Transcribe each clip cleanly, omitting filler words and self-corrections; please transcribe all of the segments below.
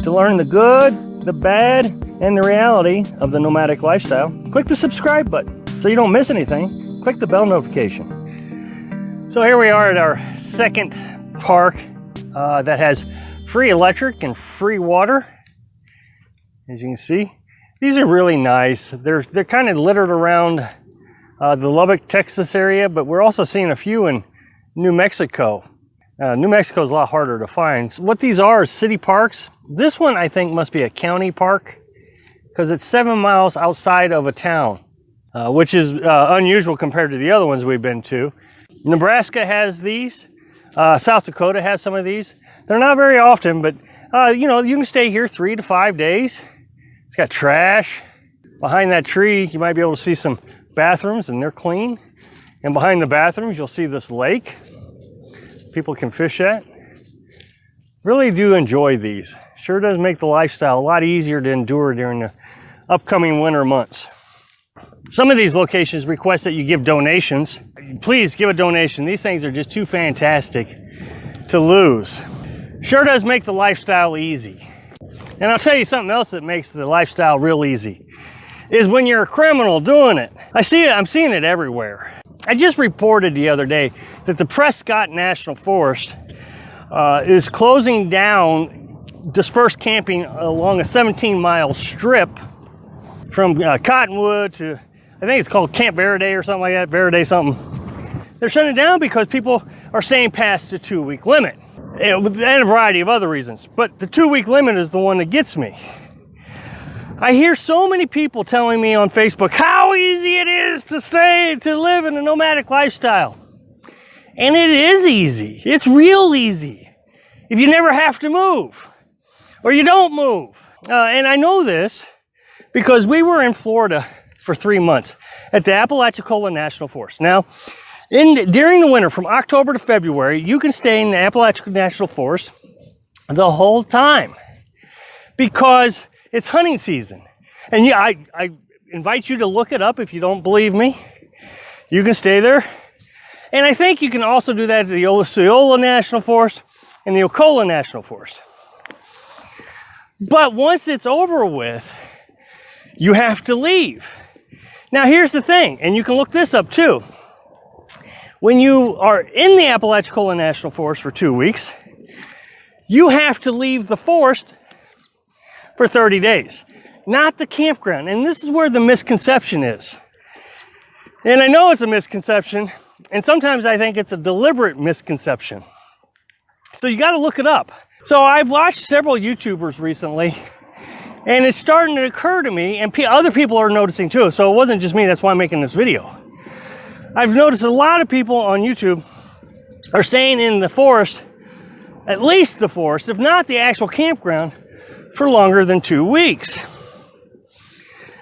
To learn the good, the bad, and the reality of the nomadic lifestyle, click the subscribe button so you don't miss anything. Click the bell notification. So here we are at our second park that has free electric and free water. As you can see, these are really nice. They're kind of littered around the Lubbock, Texas area, but we're also seeing a few in New Mexico. New Mexico is a lot harder to find. So what these are is city parks. This one I think must be a county park because it's 7 miles outside of a town, which is unusual compared to the other ones we've been to. Nebraska has these. South Dakota has some of these. They're not very often, but you know, you can stay here 3 to 5 days. It's got trash. Behind that tree, you might be able to see some bathrooms, and they're clean. And behind the bathrooms, you'll see this lake people can fish at. Really do enjoy these. Sure does make the lifestyle a lot easier to endure during the upcoming winter months. Some of these locations request that you give donations. Please give a donation. These things are just too fantastic to lose. Sure does make the lifestyle easy. And I'll tell you something else that makes the lifestyle real easy is when you're a criminal doing it. I'm seeing it everywhere. I just reported the other day that the Prescott National Forest is closing down dispersed camping along a 17-mile strip from Cottonwood to, I think it's called Camp Verde or something like that, Verde something. They're shutting it down because people are staying past the 2-week limit, and a variety of other reasons. But the 2-week limit is the one that gets me. I hear so many people telling me on Facebook how easy it is to live in a nomadic lifestyle. And it is easy. It's real easy if you never have to move or you don't move. And I know this because we were in Florida for 3 months at the Apalachicola National Forest. Now, during the winter, from October to February, you can stay in the Apalachicola National Forest the whole time because it's hunting season. And yeah, I invite you to look it up if you don't believe me. You can stay there. And I think you can also do that at the Osceola National Forest and the Ocola National Forest. But once it's over with, you have to leave. Now here's the thing, and you can look this up too. When you are in the Apalachicola National Forest for 2 weeks, you have to leave the forest for 30 days, not the campground. And this is where the misconception is. And I know it's a misconception, and sometimes I think it's a deliberate misconception. So you got to look it up. So I've watched several YouTubers recently, and it's starting to occur to me, and other people are noticing too. So it wasn't just me, that's why I'm making this video. I've noticed a lot of people on YouTube are staying in the forest, at least the forest, if not the actual campground, for longer than 2 weeks.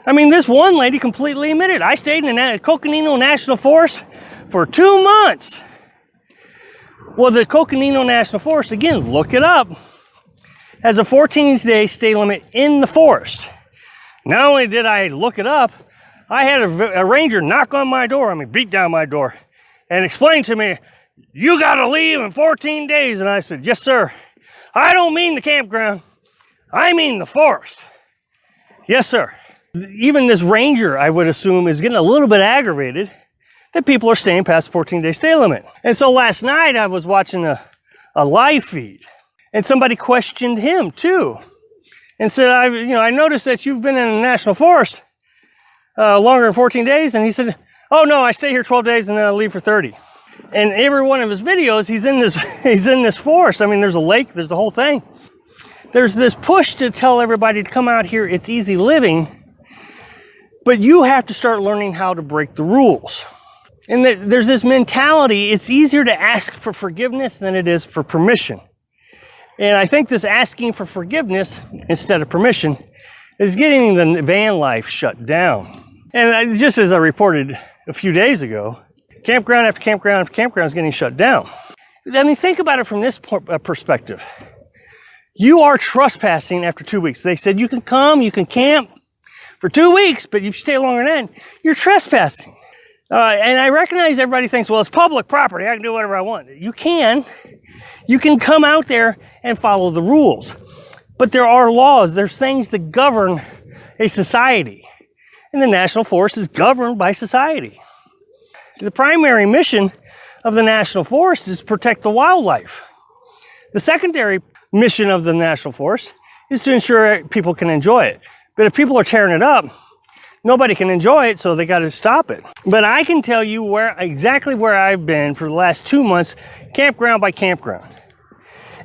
I mean, this one lady completely admitted, I stayed in the Coconino National Forest for 2 months. Well, the Coconino National Forest, again, look it up, has a 14-day stay limit in the forest. Not only did I look it up, I had a ranger knock on my door, beat down my door, and explain to me, you gotta leave in 14 days. And I said, yes, sir. I don't mean the campground. I mean the forest. Yes, sir. Even this ranger, I would assume, is getting a little bit aggravated that people are staying past the 14-day stay limit. And so last night I was watching a live feed, and somebody questioned him too, and said, I noticed that you've been in a national forest longer than 14 days. And he said, oh no, I stay here 12 days and then I leave for 30. And every one of his videos, he's in this forest. There's a lake, there's the whole thing. There's this push to tell everybody to come out here, it's easy living, but you have to start learning how to break the rules. And there's this mentality, it's easier to ask for forgiveness than it is for permission. And I think this asking for forgiveness instead of permission is getting the van life shut down. And just as I reported a few days ago, campground after campground after campground is getting shut down. Think about it from this perspective. You are trespassing after 2 weeks. They said you can come, you can camp for 2 weeks, but if you stay longer than that, you're trespassing. And I recognize everybody thinks, well, it's public property. I can do whatever I want. You can come out there and follow the rules. But there are laws, there's things that govern a society. And the National Forest is governed by society. The primary mission of the National Forest is to protect the wildlife. The secondary mission of the National Forest is to ensure people can enjoy it. But if people are tearing it up, nobody can enjoy it, so they got to stop it. But I can tell you exactly where I've been for the last 2 months, campground by campground.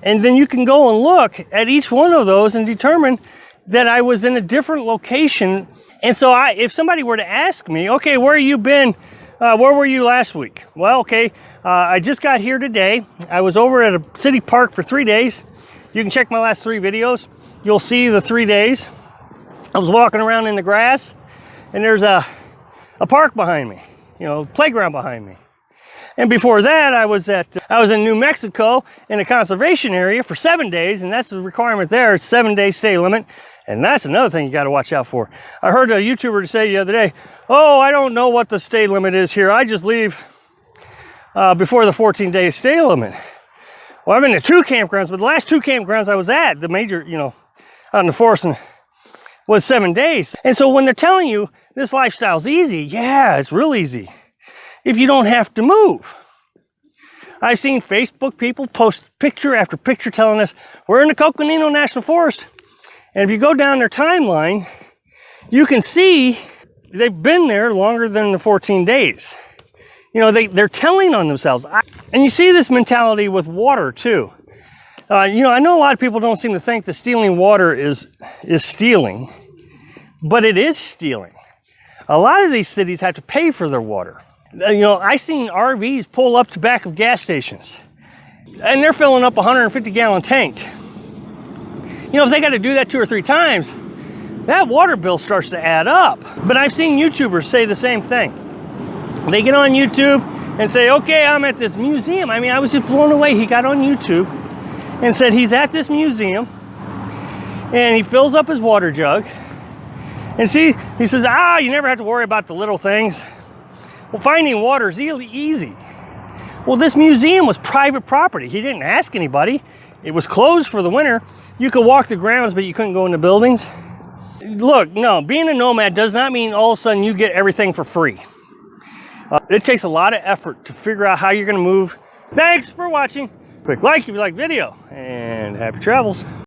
And then you can go and look at each one of those and determine that I was in a different location. And so if somebody were to ask me, okay, where have you been? Where were you last week? Well, okay, I just got here today. I was over at a city park for 3 days. You can check my last 3 videos. You'll see the 3 days. I was walking around in the grass, and there's a park behind me, playground behind me. And before that, I was in New Mexico in a conservation area for 7 days, and that's the requirement there, 7-day stay limit. And that's another thing you got to watch out for. I heard a YouTuber say the other day, oh, I don't know what the stay limit is here. I just leave before the 14-day stay limit. Well, I've been to 2 campgrounds, but the last 2 campgrounds I was at, the major, out in the forest, was 7 days. And so when they're telling you this lifestyle's easy, yeah, it's real easy if you don't have to move. I've seen Facebook people post picture after picture telling us, we're in the Coconino National Forest. And if you go down their timeline, you can see they've been there longer than the 14 days. They're telling on themselves. And you see this mentality with water too. I know a lot of people don't seem to think that stealing water is stealing, but it is stealing. A lot of these cities have to pay for their water. I seen RVs pull up to back of gas stations, and they're filling up a 150-gallon tank. If they got to do that 2 or 3 times, that water bill starts to add up. But I've seen YouTubers say the same thing. They get on YouTube and say, okay, I'm at this museum. I mean, I was just blown away. He got on YouTube and said he's at this museum, and he fills up his water jug. And see, he says, you never have to worry about the little things. Well, finding water is really easy. Well, this museum was private property. He didn't ask anybody. It was closed for the winter. You could walk the grounds, but you couldn't go in the buildings. Look, no, being a nomad does not mean all of a sudden you get everything for free. It takes a lot of effort to figure out how you're going to move. Thanks for watching. Quick like if you like the video, and happy travels.